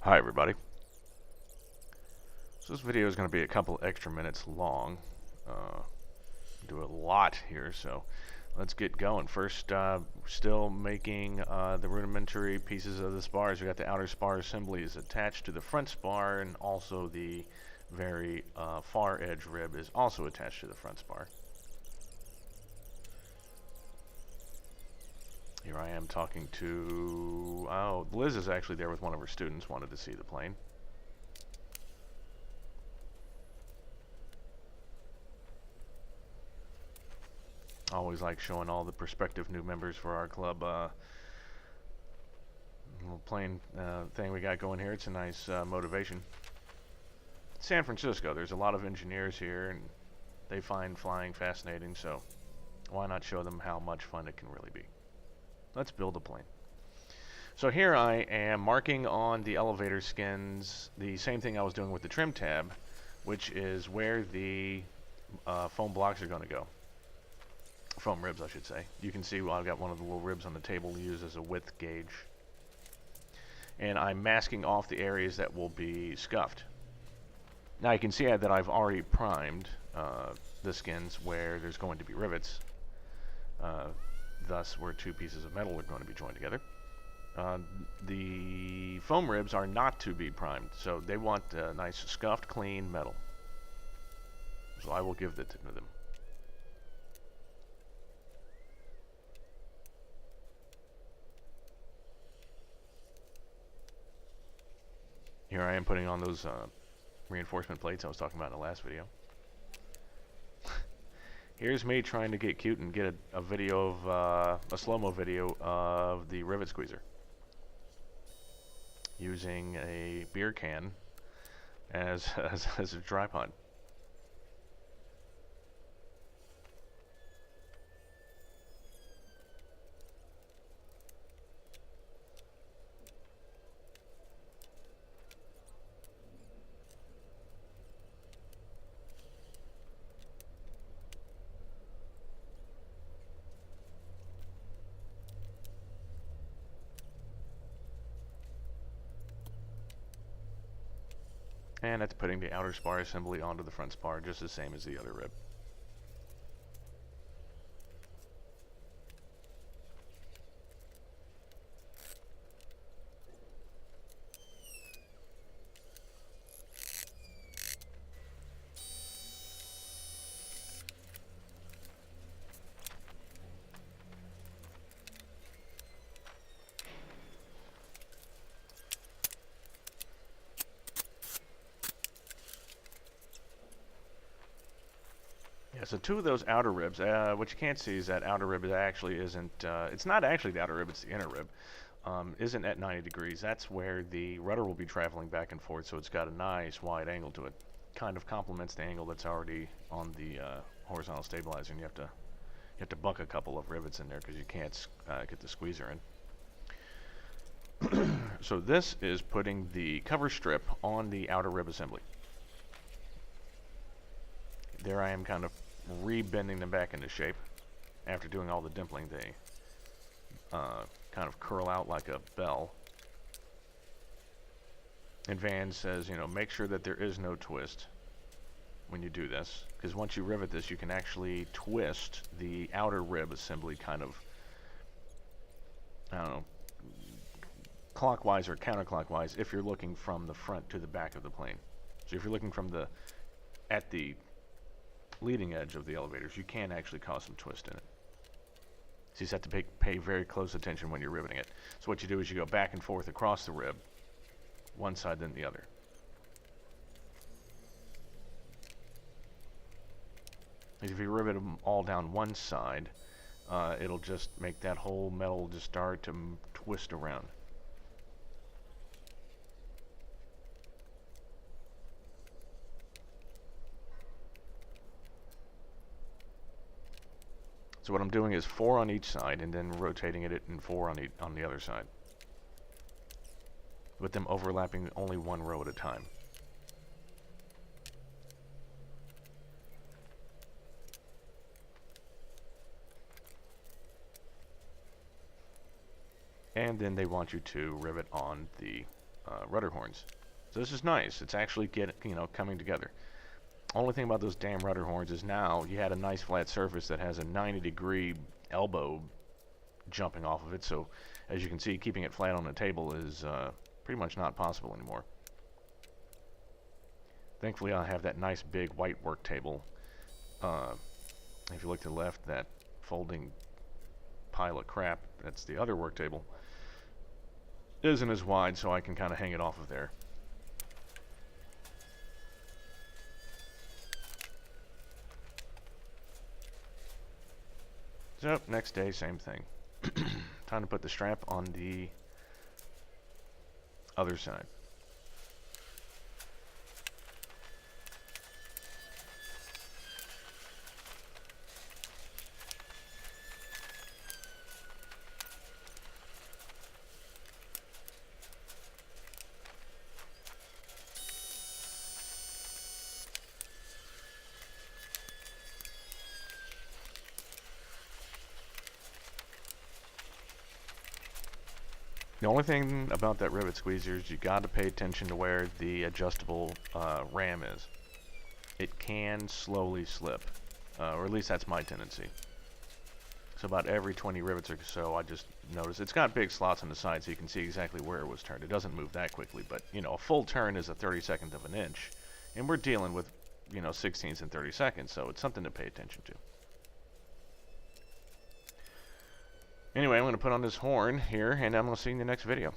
Hi everybody. So this video is going to be a couple extra minutes long. Do a lot here, so let's get going. First, still making the rudimentary pieces of the spars. We got the outer spar assemblies attached to the front spar, and also the very far edge rib is also attached to the front spar. Here I am talking to... Oh, Liz is actually there with one of her students, wanted to see the plane. Always like showing all the prospective new members for our club. Little plane thing we got going here. It's a nice motivation. San Francisco, there's a lot of engineers here, and they find flying fascinating, so why not show them how much fun it can really be? Let's build a plane. So here I am marking on the elevator skins the same thing I was doing with the trim tab, which is where the foam blocks are going to go. Foam ribs, I should say. You can see I've got one of the little ribs on the table used as a width gauge. And I'm masking off the areas that will be scuffed. Now you can see that I've already primed the skins where there's going to be rivets. Thus, where two pieces of metal are going to be joined together. The foam ribs are not to be primed, so they want nice scuffed, clean metal. So I will give that to them. Here I am putting on those reinforcement plates I was talking about in the last video. Here's me trying to get cute and get a video of, a slow-mo video of the rivet squeezer. Using a beer can as a tripod. And that's putting the outer spar assembly onto the front spar, just the same as the other rib. Yeah, so two of those outer ribs, what you can't see is that outer rib actually isn't, it's not actually the outer rib, it's the inner rib, isn't at 90 degrees. That's where the rudder will be traveling back and forth, so it's got a nice wide angle to it. Kind of complements the angle that's already on the horizontal stabilizer, and you have to buck a couple of rivets in there because you can't get the squeezer in. So this is putting the cover strip on the outer rib assembly. There I am kind of re-bending them back into shape. After doing all the dimpling, they kind of curl out like a bell. And Van says, you know, make sure that there is no twist when you do this, because once you rivet this, you can actually twist the outer rib assembly kind of, I don't know, clockwise or counterclockwise if you're looking from the front to the back of the plane. So if you're looking from at the leading edge of the elevators, you can actually cause some twist in it. So you just have to pay very close attention when you're riveting it. So what you do is you go back and forth across the rib, one side then the other. If you rivet them all down one side, it'll just make that whole metal just start to twist around. So what I'm doing is 4 on each side and then rotating it in 4 on the other side, with them overlapping only one row at a time. And then they want you to rivet on the rudder horns. So this is nice. It's actually coming together. Only thing about those damn rudder horns is now you had a nice flat surface that has a 90-degree elbow jumping off of it. So as you can see, keeping it flat on the table is pretty much not possible anymore. Thankfully, I have that nice big white work table. If you look to the left, that folding pile of crap, that's the other work table, isn't as wide, so I can kind of hang it off of there. So, next day, same thing. Time to put the strap on the other side. The only thing about that rivet squeezer is you got to pay attention to where the adjustable ram is. It can slowly slip, or at least that's my tendency. So about every 20 rivets or so, I just notice it's got big slots on the side, so you can see exactly where it was turned. It doesn't move that quickly, but a full turn is a 32nd of an inch, and we're dealing with 16ths and 30 seconds, so it's something to pay attention to. Anyway, I'm going to put on this horn here, and I'm going to see you in the next video.